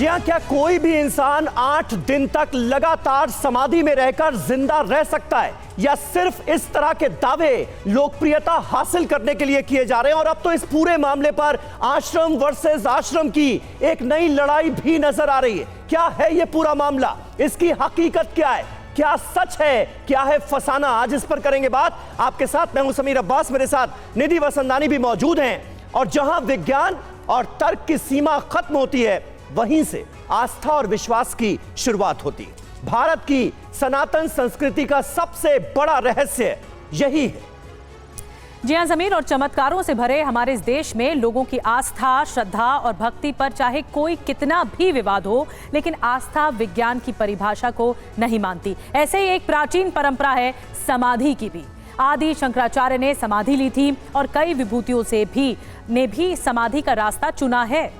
जी हां, क्या कोई भी इंसान 8 दिन तक लगातार समाधि में रहकर जिंदा रह सकता है, या सिर्फ इस तरह के दावे लोकप्रियता हासिल करने के लिए किए जा रहे हैं? और अब तो इस पूरे मामले पर आश्रम वर्सेस आश्रम की एक नई लड़ाई भी नजर आ रही है। क्या है यह पूरा मामला, इसकी हकीकत क्या है, क्या सच है, क्या है फसाना? आज इस पर करेंगे बात। आपके साथ मैं हूं समीर अब्बास, मेरे साथ निधि वसंदानी भी मौजूद हैं। और जहां विज्ञान और तर्क की सीमा खत्म होती है, वहीं से आस्था और विश्वास की शुरुआत होती है। भारत की सनातन संस्कृति का सबसे बड़ा रहस्य यही है। जी हां समीर, और चमत्कारों से भरे हमारे इस देश में लोगों की आस्था, श्रद्धा और भक्ति पर चाहे कोई कितना भी विवाद हो, लेकिन आस्था विज्ञान की परिभाषा को नहीं मानती। ऐसे ही एक प्राचीन परंपरा है समाधि की भी। आदि शंकराचार्य ने समाधि ली थी और कई विभूतियों से भी समाधि का रास्ता चुना है।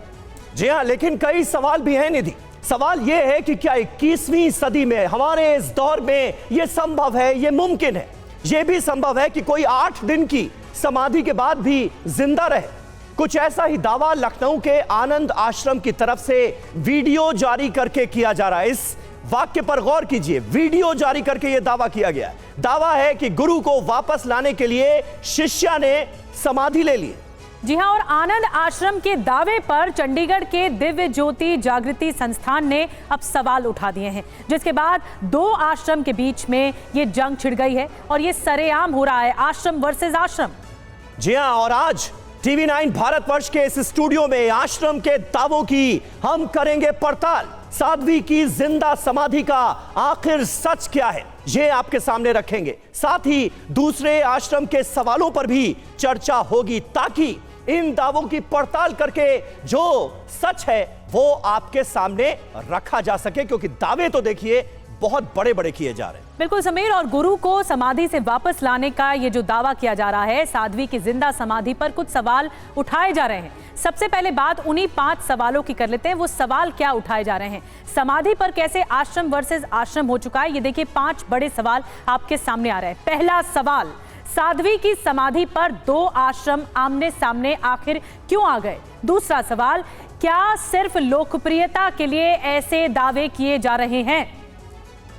जी हां, लेकिन कई सवाल भी हैं निधि। सवाल यह है कि क्या 21वीं सदी में, हमारे इस दौर में यह संभव है, यह मुमकिन है? यह भी संभव है कि कोई 8 दिन की समाधि के बाद भी जिंदा रहे। कुछ ऐसा ही दावा लखनऊ के आनंद आश्रम की तरफ से वीडियो जारी करके किया जा रहा है। इस वाक्य पर गौर कीजिए, वीडियो जारी करके यह दावा किया गया है। दावा है कि गुरु को वापस लाने के लिए शिष्या ने समाधि ले ली। जी हां, और आनंद आश्रम के दावे पर चंडीगढ़ के दिव्य ज्योति जागृति संस्थान ने अब सवाल उठा दिए हैं, जिसके बाद 2 आश्रम के बीच में ये जंग छिड़ गई है और ये सरेआम हो रहा है, आश्रम वर्सेस आश्रम। जी हां, और आज टीवी 9 भारतवर्ष के इस स्टूडियो में आश्रम के दावों की हम करेंगे पड़ताल। साध्वी की जिंदा समाधि का आखिर सच क्या है, ये आपके सामने रखेंगे। साथ ही दूसरे आश्रम के सवालों पर भी चर्चा होगी, ताकि इन दावों की पड़ताल करके जो सच है वो आपके सामने रखा जा सके, क्योंकि दावे तो देखिए बहुत बड़े बड़े किए जा रहे हैं। बिल्कुल समीर, और गुरु को समाधि से वापस लाने का ये जो दावा किया जा रहा है, साध्वी की जिंदा समाधि पर कुछ सवाल उठाए जा रहे हैं। सबसे पहले बात उन्हीं 5 सवालों की कर लेते हैं। वो सवाल क्या उठाए जा रहे हैं? समाधि पर कैसे आश्रम वर्सेस आश्रम हो चुका है, ये देखिए 5 बड़े सवाल आपके सामने आ रहे हैं। पहला सवाल, साध्वी की समाधि पर 2 आश्रम आमने सामने आखिर क्यों आ गए? दूसरा सवाल, क्या सिर्फ लोकप्रियता के लिए ऐसे दावे किए जा रहे हैं?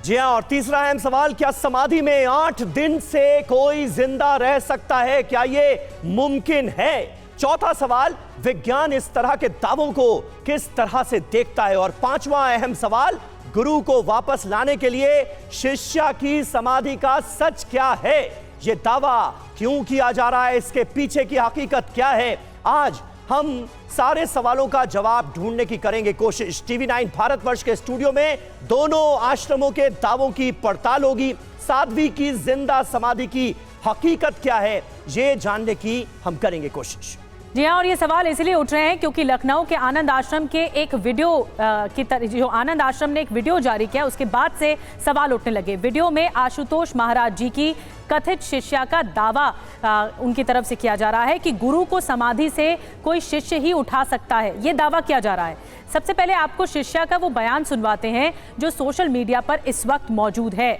जी हां, और तीसरा अहम सवाल, क्या समाधि में 8 दिन से कोई जिंदा रह सकता है? क्या यह मुमकिन है? चौथा सवाल, विज्ञान इस तरह के दावों को किस तरह से देखता है? और 5वां अहम सवाल, गुरु को वापस लाने के लिए शिष्या की समाधि का सच क्या है? यह दावा क्यों किया जा रहा है, इसके पीछे की हकीकत क्या है? आज हम सारे सवालों का जवाब ढूंढने की करेंगे कोशिश। टीवी 9 भारतवर्ष के स्टूडियो में दोनों आश्रमों के दावों की पड़ताल होगी। साध्वी की जिंदा समाधि की हकीकत क्या है, यह जानने की हम करेंगे कोशिश। जी हाँ, और ये सवाल इसलिए उठ रहे हैं क्योंकि लखनऊ के आनंद आश्रम के एक वीडियो जो आनंद आश्रम ने एक वीडियो जारी किया, उसके बाद से सवाल उठने लगे। वीडियो में आशुतोष महाराज जी की कथित शिष्या का दावा उनकी तरफ से किया जा रहा है कि गुरु को समाधि से कोई शिष्य ही उठा सकता है, ये दावा किया जा रहा है। सबसे पहले आपको शिष्या का वो बयान सुनवाते हैं जो सोशल मीडिया पर इस वक्त मौजूद है।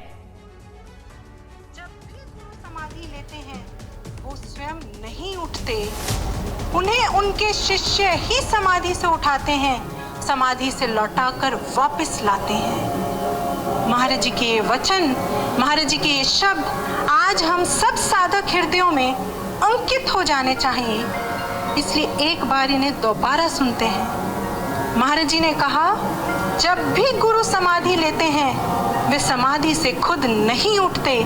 जब भी गुरु समाधि लेते हैं, वो स्वयं नहीं उठते, उन्हें उनके शिष्य ही समाधि से उठाते हैं, समाधि से लौटाकर वापस लाते हैं। महाराज जी के वचन, महाराज जी के ये शब्द आज हम सब साधक हृदयों में अंकित हो जाने चाहिए, इसलिए एक बार इन्हें दोबारा सुनते हैं। महाराज जी ने कहा, जब भी गुरु समाधि लेते हैं, वे समाधि से खुद नहीं उठते,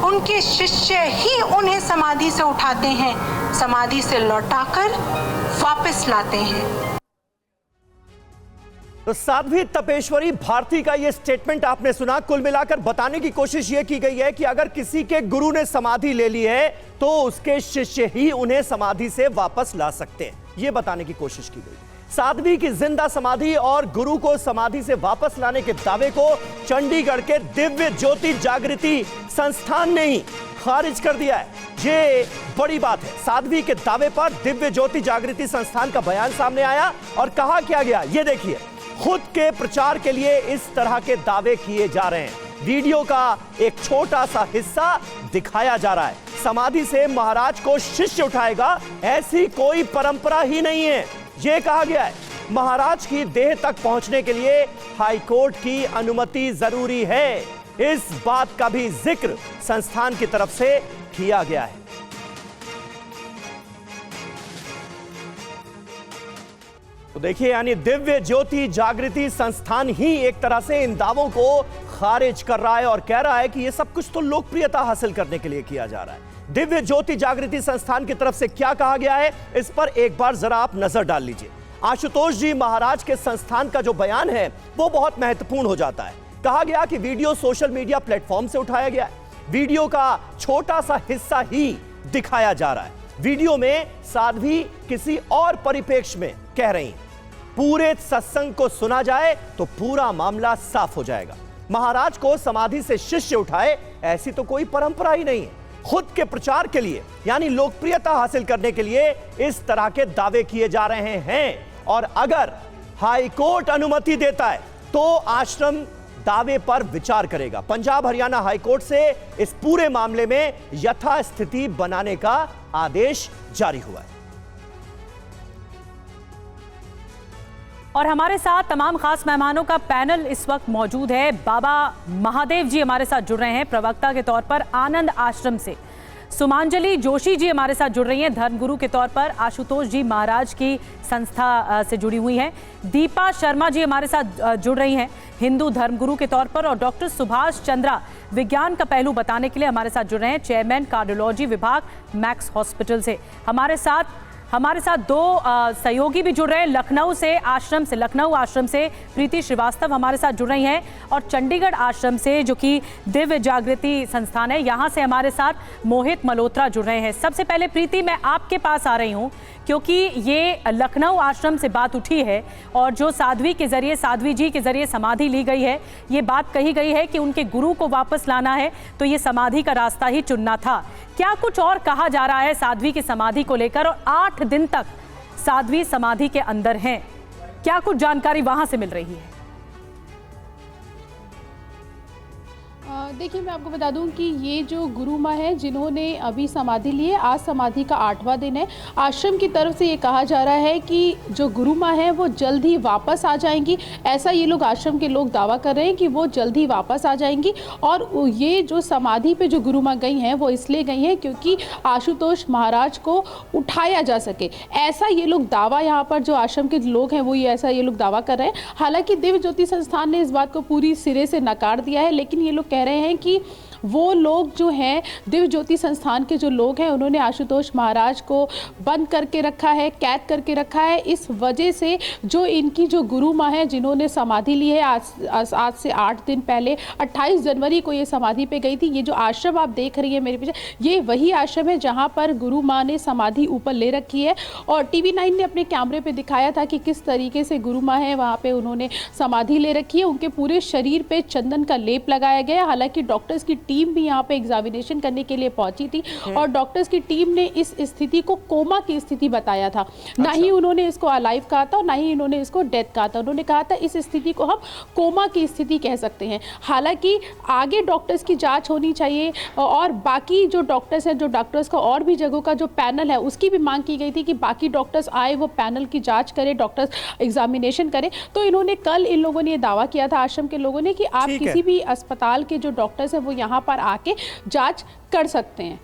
उनके शिष्य ही उन्हें समाधि से उठाते हैं, समाधि से लौटाकर वापस लाते हैं। तो साध्वी तपेश्वरी भारती का यह स्टेटमेंट आपने सुना। कुल मिलाकर बताने की कोशिश यह की गई है कि अगर किसी के गुरु ने समाधि ले ली है तो उसके शिष्य ही उन्हें समाधि से वापस ला सकते हैं, यह बताने की कोशिश की गई। साध्वी की जिंदा समाधि और गुरु को समाधि से वापस लाने के दावे को चंडीगढ़ के दिव्य ज्योति जागृति संस्थान ने ही खारिज कर दिया है। ये बड़ी बात है। साध्वी के दावे पर दिव्य ज्योति जागृति संस्थान का बयान सामने आया और कहा क्या गया, ये देखिए। खुद के प्रचार के लिए इस तरह के दावे किए जा रहे हैं। वीडियो का एक छोटा सा हिस्सा दिखाया जा रहा है। समाधि से महाराज को शिष्य उठाएगा, ऐसी कोई परंपरा ही नहीं है, यह कहा गया है। महाराज की देह तक पहुंचने के लिए हाईकोर्ट की अनुमति जरूरी है। इस बात का भी जिक्र संस्थान की तरफ से किया गया है। तो देखिए, यानी दिव्य ज्योति जागृति संस्थान ही एक तरह से इन दावों को खारिज कर रहा है और कह रहा है कि यह सब कुछ तो लोकप्रियता हासिल करने के लिए किया जा रहा है। दिव्य ज्योति जागृति संस्थान की तरफ से क्या कहा गया है, इस पर एक बार जरा आप नजर डाल लीजिए। आशुतोष जी महाराज के संस्थान का जो बयान है वो बहुत महत्वपूर्ण हो जाता है। कहा गया कि वीडियो सोशल मीडिया प्लेटफॉर्म से उठाया गया है। वीडियो का छोटा सा हिस्सा ही दिखाया जा रहा है। वीडियो में साध्वी किसी और परिप्रेक्ष्य में कह रही हैं। पूरे सत्संग को सुना जाए तो पूरा मामला साफ हो जाएगा। महाराज को समाधि से शिष्य उठाए, ऐसी तो कोई परंपरा ही नहीं है। खुद के प्रचार के लिए यानी लोकप्रियता हासिल करने के लिए इस तरह के दावे किए जा रहे हैं। और अगर हाईकोर्ट अनुमति देता है तो आश्रम दावे पर विचार करेगा। पंजाब हरियाणा हाईकोर्ट से इस पूरे मामले में यथास्थिति बनाने का आदेश जारी हुआ है। और हमारे साथ तमाम खास मेहमानों का पैनल इस वक्त मौजूद है। बाबा महादेव जी हमारे साथ जुड़ रहे हैं प्रवक्ता के तौर पर आनंद आश्रम से। सुमांजलि जोशी जी हमारे साथ जुड़ रही हैं धर्मगुरु के तौर पर आशुतोष जी महाराज की संस्था से जुड़ी हुई हैं। दीपा शर्मा जी हमारे साथ जुड़ रही हैं हिंदू धर्मगुरु के तौर पर। और डॉक्टर सुभाष चंद्रा विज्ञान का पहलू बताने के लिए हमारे साथ जुड़ रहे हैं, चेयरमैन कार्डियोलॉजी विभाग मैक्स हॉस्पिटल से। हमारे साथ दो सहयोगी भी जुड़ रहे हैं। लखनऊ आश्रम से प्रीति श्रीवास्तव हमारे साथ जुड़ रही हैं और चंडीगढ़ आश्रम से जो कि दिव्य जागृति संस्थान है, यहाँ से हमारे साथ मोहित मल्होत्रा जुड़ रहे हैं। सबसे पहले प्रीति, मैं आपके पास आ रही हूँ क्योंकि ये लखनऊ आश्रम से बात उठी है और जो साध्वी जी के जरिए समाधि ली गई है, ये बात कही गई है कि उनके गुरु को वापस लाना है तो ये समाधि का रास्ता ही चुनना था। क्या कुछ और कहा जा रहा है साध्वी की समाधि को लेकर? और 8 दिन तक साध्वी समाधि के अंदर हैं, क्या कुछ जानकारी वहां से मिल रही है? देखिए, मैं आपको बता दूं कि ये जो गुरु माँ है जिन्होंने अभी समाधि ली है, आज समाधि का 8वां दिन है। आश्रम की तरफ से ये कहा जा रहा है कि जो गुरु माँ है वो जल्द ही वापस आ जाएंगी। ऐसा ये लोग आश्रम के लोग दावा कर रहे हैं कि वो जल्द ही वापस आ जाएंगी। और ये जो समाधि पे जो गुरु माँ गई हैं वो इसलिए गई हैं क्योंकि आशुतोष महाराज को उठाया जा सके। ऐसा ये लोग दावा, यहाँ पर जो आश्रम के लोग हैं वो ऐसा ये लोग दावा कर रहे हैं। हालांकि दिव्य ज्योति संस्थान ने इस बात को पूरी सिरे से नकार दिया है, लेकिन ये लोग कह रहे हैं कि वो लोग जो हैं, दिव्य ज्योति संस्थान के जो लोग हैं, उन्होंने आशुतोष महाराज को बंद करके रखा है, कैद करके रखा है। इस वजह से जो इनकी जो गुरु माँ है जिन्होंने समाधि ली है आज से 8 दिन पहले 28 जनवरी को ये समाधि पे गई थी। ये जो आश्रम आप देख रही है मेरे पीछे, ये वही आश्रम है जहाँ पर गुरु माँ ने समाधि ऊपर ले रखी है। और TV9 ने अपने कैमरे पे दिखाया था कि किस तरीके से गुरु माँ है वहाँ पे उन्होंने समाधि ले रखी है। उनके पूरे शरीर पे चंदन का लेप लगाया गया। हालांकि डॉक्टर्स की टीम भी यहाँ पे एग्जामिनेशन करने के लिए पहुंची थी और डॉक्टर्स की टीम ने इस स्थिति को कोमा की स्थिति बताया था। ना ही उन्होंने इसको अलाइव कहा था और ना ही इन्होंने इसको डेथ कहा था। उन्होंने कहा था इस स्थिति को हम कोमा की स्थिति कह सकते हैं। हालांकि आगे डॉक्टर्स की जांच होनी चाहिए और बाकी जो डॉक्टर्स हैं, जो डॉक्टर्स का और भी जगहों का जो पैनल है उसकी भी मांग की गई थी कि बाकी डॉक्टर्स आए, वो पैनल की जाँच करें, डॉक्टर्स एग्जामिनेशन करें। तो इन्होंने कल इन लोगों ने ये दावा किया था आश्रम के लोगों ने कि आप किसी भी अस्पताल के जो डॉक्टर्स हैं वो यहाँ पर आके जांच कर सकते हैं।